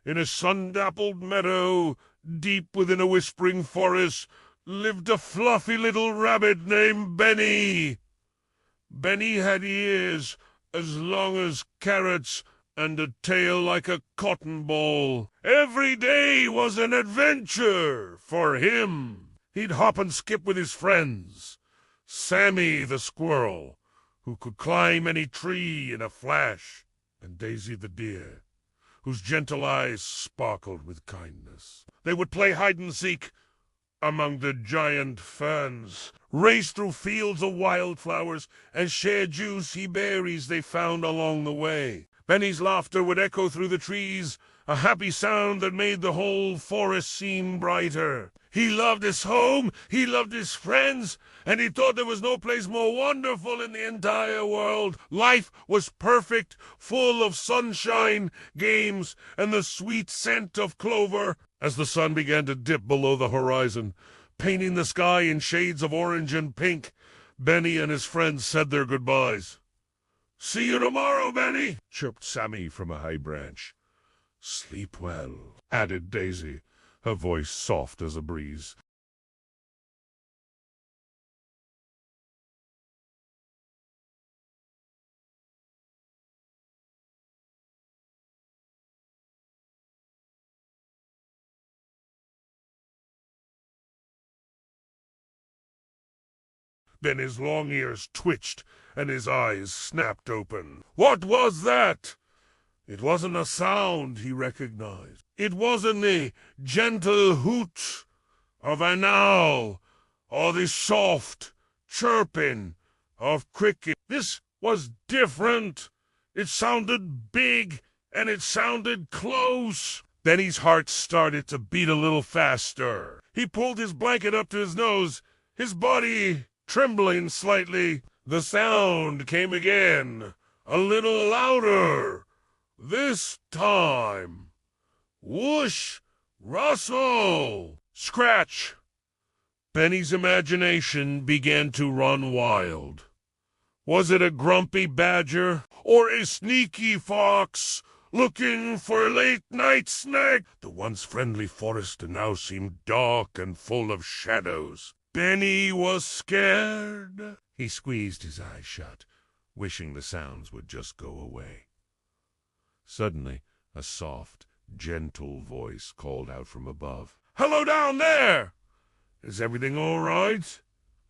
in a sun-dappled meadow, deep within a whispering forest, lived a fluffy little rabbit named Benny. Benny had ears as long as carrots and a tail like a cotton ball. Every day was an adventure for him. He'd hop and skip with his friends. Sammy the squirrel, who could climb any tree in a flash, and Daisy the deer, whose gentle eyes sparkled with kindness. They would play hide-and-seek among the giant ferns, race through fields of wildflowers, and share juicy berries they found along the way. Benny's laughter would echo through the trees, a happy sound that made the whole forest seem brighter. He loved his home, he loved his friends, and he thought there was no place more wonderful in the entire world. Life was perfect, full of sunshine, games, and the sweet scent of clover. As the sun began to dip below the horizon, painting the sky in shades of orange and pink, Benny and his friends said their goodbyes. "See you tomorrow, Benny," chirped Sammy from a high branch. "Sleep well," added Daisy, her voice soft as a breeze. Benny's long ears twitched and his eyes snapped open. What was that? It wasn't a sound he recognized. It wasn't the gentle hoot of an owl or the soft chirping of cricket. This was different. It sounded big and it sounded close. Benny's heart started to beat a little faster. He pulled his blanket up to his nose, his body trembling slightly. The sound came again, a little louder. This time. Whoosh! Rustle! Scratch! Benny's imagination began to run wild. Was it a grumpy badger or a sneaky fox looking for a late-night snack? The once friendly forest now seemed dark and full of shadows. Benny was scared. He squeezed his eyes shut, wishing the sounds would just go away. Suddenly, a soft, gentle voice called out from above. "Hello down there! Is everything all right,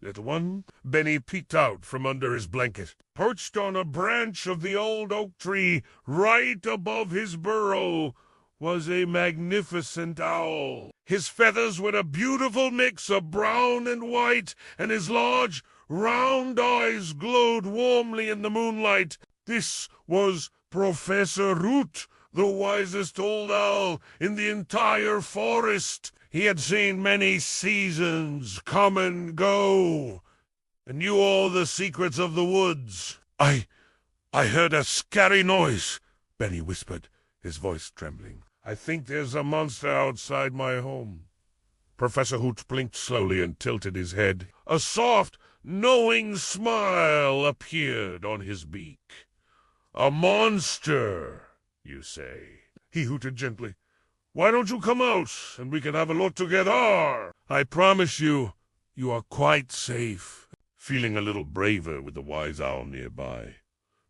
little one?" Benny peeked out from under his blanket. Perched on a branch of the old oak tree right above his burrow was a magnificent owl. His feathers were a beautiful mix of brown and white, and his large, round eyes glowed warmly in the moonlight. This was Professor Root, the wisest old owl in the entire forest. He had seen many seasons come and go, and knew all the secrets of the woods. I heard a scary noise," Benny whispered, his voice trembling. "I think there's a monster outside my home." Professor Hoot blinked slowly and tilted his head. A soft, knowing smile appeared on his beak. "A monster, you say?" he hooted gently. "Why don't you come out, and we can have a look together? I promise you, you are quite safe." Feeling a little braver with the wise owl nearby,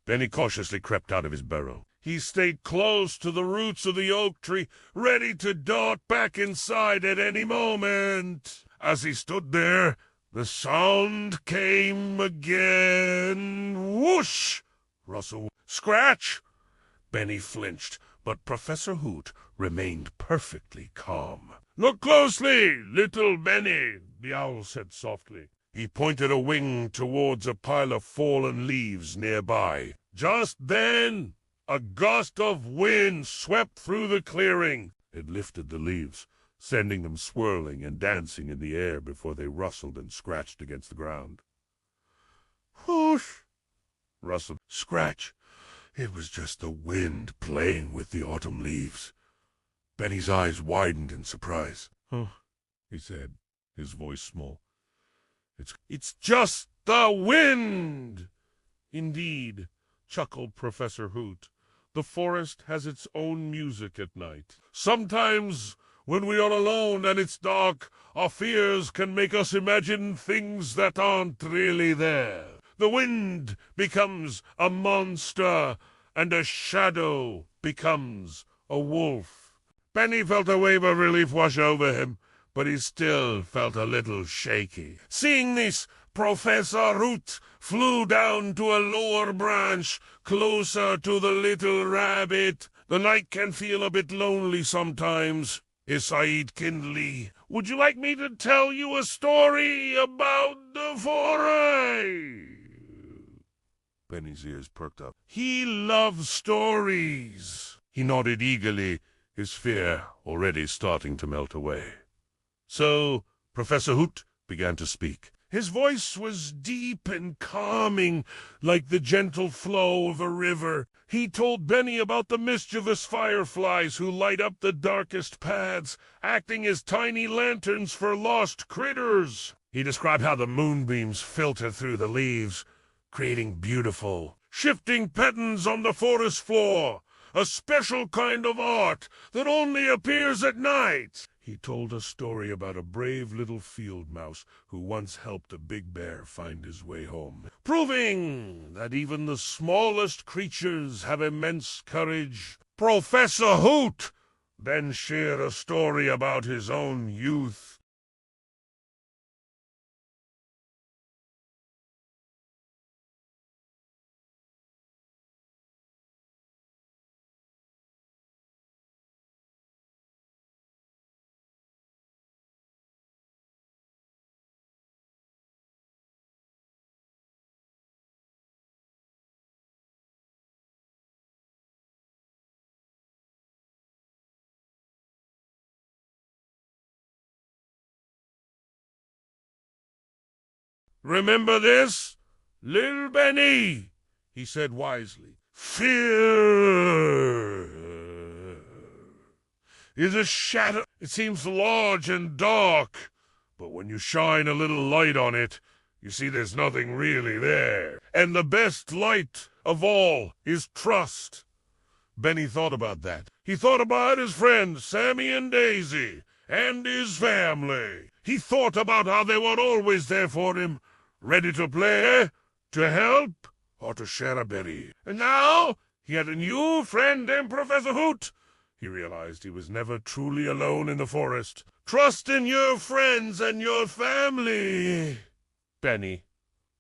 Benny cautiously crept out of his burrow. He stayed close to the roots of the oak tree, ready to dart back inside at any moment. As he stood there, the sound came again. Whoosh! Rustle! Scratch! Benny flinched, but Professor Hoot remained perfectly calm. "Look closely, little Benny," the owl said softly. He pointed a wing towards a pile of fallen leaves nearby. Just then, a gust of wind swept through the clearing. It lifted the leaves, sending them swirling and dancing in the air before they rustled and scratched against the ground. Whoosh! Rustled. Scratch! It was just the wind playing with the autumn leaves. Benny's eyes widened in surprise. "Huh," he said, his voice small. It's just the wind!" "Indeed," chuckled Professor Hoot. The forest has its own music at night. Sometimes, when we are alone and it's dark, our fears can make us imagine things that aren't really there. The wind becomes a monster, and a shadow becomes a wolf. Benny felt a wave of relief wash over him, but he still felt a little shaky. Seeing this, Professor Hoot flew down to a lower branch, closer to the little rabbit. The night can feel a bit lonely sometimes, sighed Kindly. Would you like me to tell you a story about the forest? Benny's ears perked up. He loves stories. He nodded eagerly, his fear already starting to melt away. So Professor Hoot began to speak. His voice was deep and calming, like the gentle flow of a river. He told Benny about the mischievous fireflies who light up the darkest paths, acting as tiny lanterns for lost critters. He described how the moonbeams filter through the leaves, creating beautiful, shifting patterns on the forest floor, a special kind of art that only appears at night. He told a story about a brave little field mouse who once helped a big bear find his way home, proving that even the smallest creatures have immense courage. Professor Hoot then shared a story about his own youth. Remember this, little Benny, he said wisely. Fear is a shadow. It seems large and dark, but when you shine a little light on it, you see there's nothing really there. And the best light of all is trust. Benny thought about that. He thought about his friends, Sammy and Daisy, and his family. He thought about how they were always there for him, ready to play, to help, or to share a berry. And now he had a new friend in Professor Hoot. He realized he was never truly alone in the forest. Trust in your friends and your family. Benny,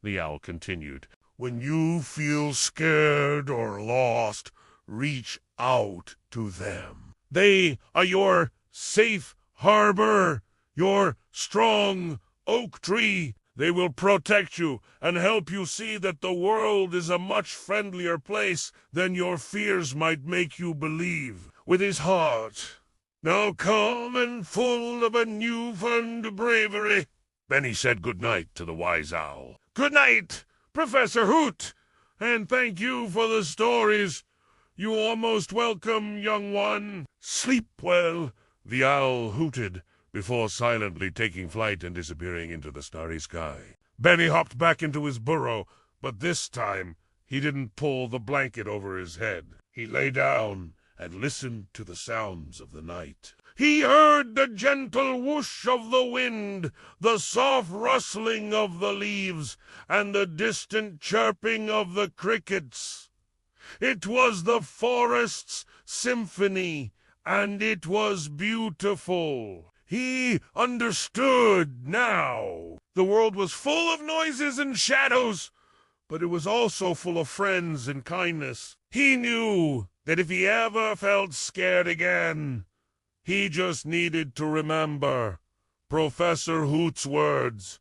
the owl continued, when you feel scared or lost, reach out to them. They are your safe harbor, your strong oak tree. They will protect you and help you see that the world is a much friendlier place than your fears might make you believe. With his heart now calm and full of a new-found bravery, Benny said good night to the wise owl. Good night, Professor Hoot, and thank you for the stories. You are most welcome, young one. Sleep well, the owl hooted, before silently taking flight and disappearing into the starry sky. Benny hopped back into his burrow, but this time he didn't pull the blanket over his head. He lay down and listened to the sounds of the night. He heard the gentle whoosh of the wind, the soft rustling of the leaves, and the distant chirping of the crickets. It was the forest's symphony, and it was beautiful. He understood now. The world was full of noises and shadows, but it was also full of friends and kindness. He knew that if he ever felt scared again, he just needed to remember Professor Hoot's words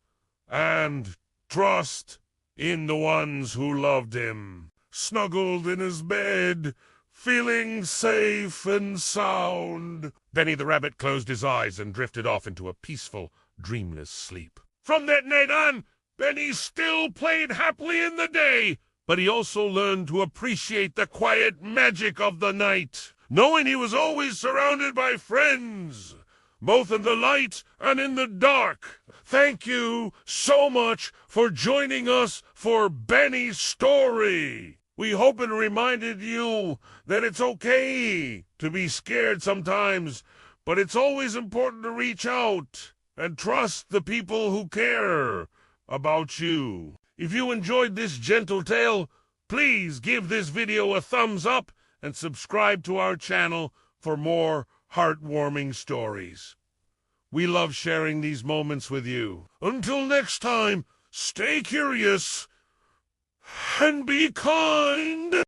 and trust in the ones who loved him. Snuggled in his bed, feeling safe and sound, Benny the Rabbit closed his eyes and drifted off into a peaceful, dreamless sleep. From that night on, Benny still played happily in the day, but he also learned to appreciate the quiet magic of the night, knowing he was always surrounded by friends, both in the light and in the dark. Thank you so much for joining us for Benny's story. We hope it reminded you that it's okay to be scared sometimes, but it's always important to reach out and trust the people who care about you. If you enjoyed this gentle tale, please give this video a thumbs up and subscribe to our channel for more heartwarming stories. We love sharing these moments with you. Until next time, stay curious and be kind.